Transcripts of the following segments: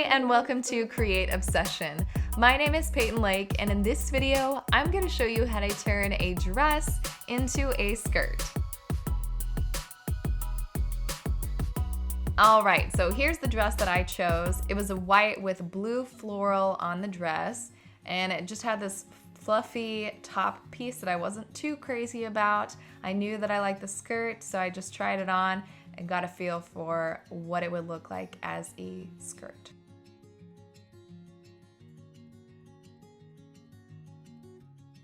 and welcome to Create Obsession. My name is Peyton Lake, and in this video, I'm going to show you how to turn a dress into a skirt. Alright, so here's the dress that I chose. It was a white with blue floral on the dress, and it just had this fluffy top piece that I wasn't too crazy about. I knew that I liked the skirt, so I just tried it on and got a feel for what it would look like as a skirt.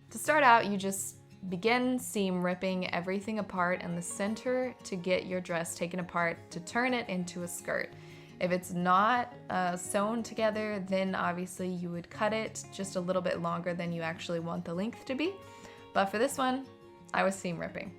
To start out, you just begin seam ripping everything apart in the center to get your dress taken apart to turn it into a skirt. If it's not sewn together, then obviously you would cut it just a little bit longer than you actually want the length to be. But for this one, I was seam ripping.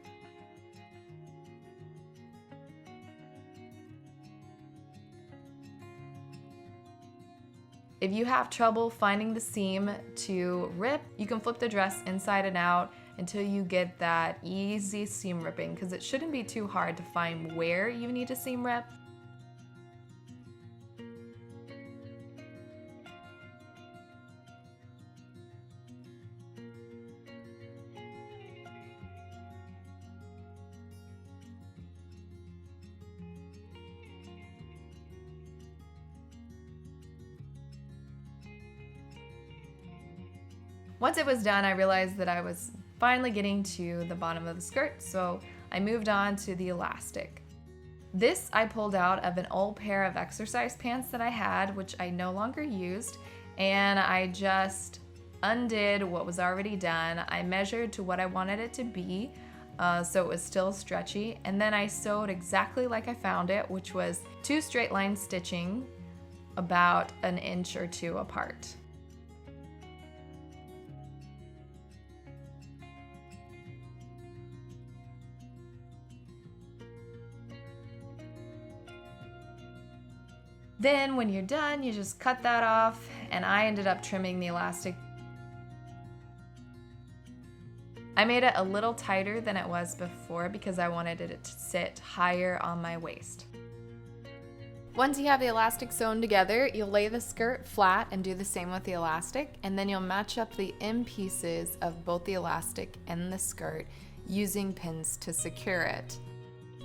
If you have trouble finding the seam to rip, you can flip the dress inside and out until you get that easy seam ripping, because it shouldn't be too hard to find where you need to seam rip. Once it was done, I realized that I was finally getting to the bottom of the skirt, so I moved on to the elastic. This I pulled out of an old pair of exercise pants that I had, which I no longer used, and I just undid what was already done. I measured to what I wanted it to be, so it was still stretchy, and then I sewed exactly like I found it, which was 2 straight line stitching about 1 inch or 2 apart. Then when you're done, you just cut that off, and I ended up trimming the elastic. I made it a little tighter than it was before because I wanted it to sit higher on my waist. Once you have the elastic sewn together, you'll lay the skirt flat and do the same with the elastic, and then you'll match up the end pieces of both the elastic and the skirt using pins to secure it.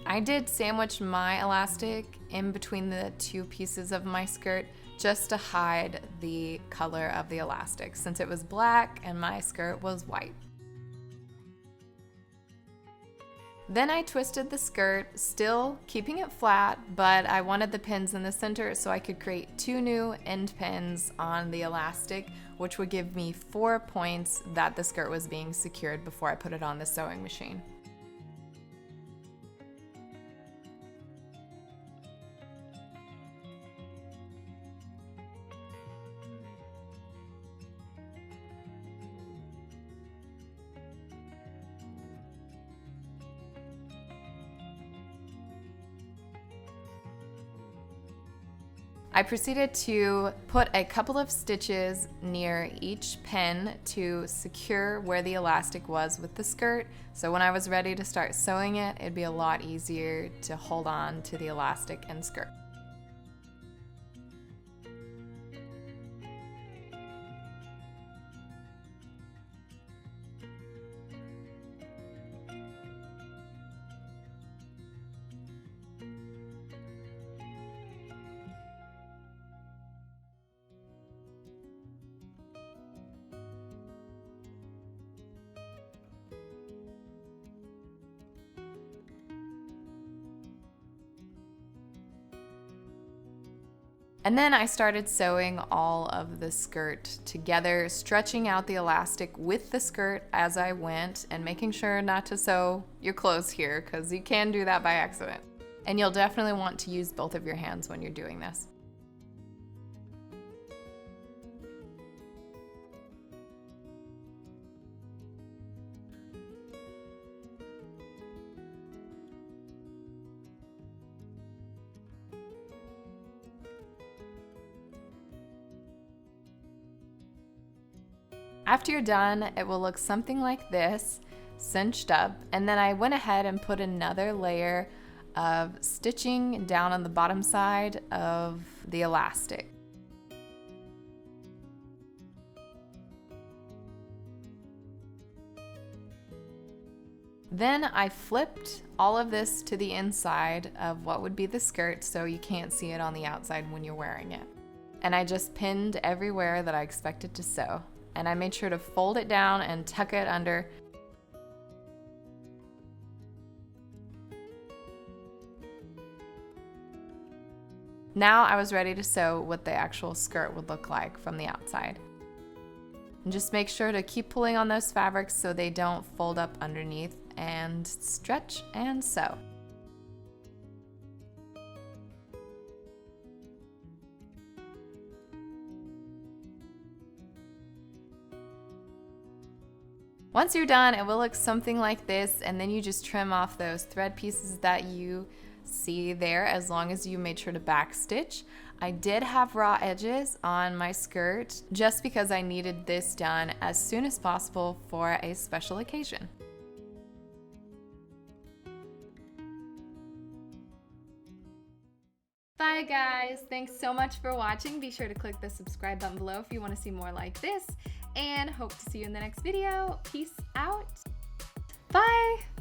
I did sandwich my elastic in between the 2 pieces of my skirt just to hide the color of the elastic, since it was black and my skirt was white. Then I twisted the skirt, still keeping it flat, but I wanted the pins in the center so I could create 2 new end pins on the elastic, which would give me 4 points that the skirt was being secured before I put it on the sewing machine. I proceeded to put a couple of stitches near each pin to secure where the elastic was with the skirt, so when I was ready to start sewing it, it'd be a lot easier to hold on to the elastic and skirt. And then I started sewing all of the skirt together, stretching out the elastic with the skirt as I went, and making sure not to sew your clothes here, because you can do that by accident. And you'll definitely want to use both of your hands when you're doing this. After you're done, it will look something like this, cinched up, and then I went ahead and put another layer of stitching down on the bottom side of the elastic. Then I flipped all of this to the inside of what would be the skirt so you can't see it on the outside when you're wearing it. And I just pinned everywhere that I expected to sew. And I made sure to fold it down and tuck it under. Now I was ready to sew what the actual skirt would look like from the outside. And just make sure to keep pulling on those fabrics so they don't fold up underneath, and stretch and sew. Once you're done, it will look something like this, and then you just trim off those thread pieces that you see there, as long as you made sure to backstitch. I did have raw edges on my skirt just because I needed this done as soon as possible for a special occasion. Bye guys, thanks so much for watching. Be sure to click the subscribe button below if you want to see more like this, and hope to see you in the next video. Peace out. Bye.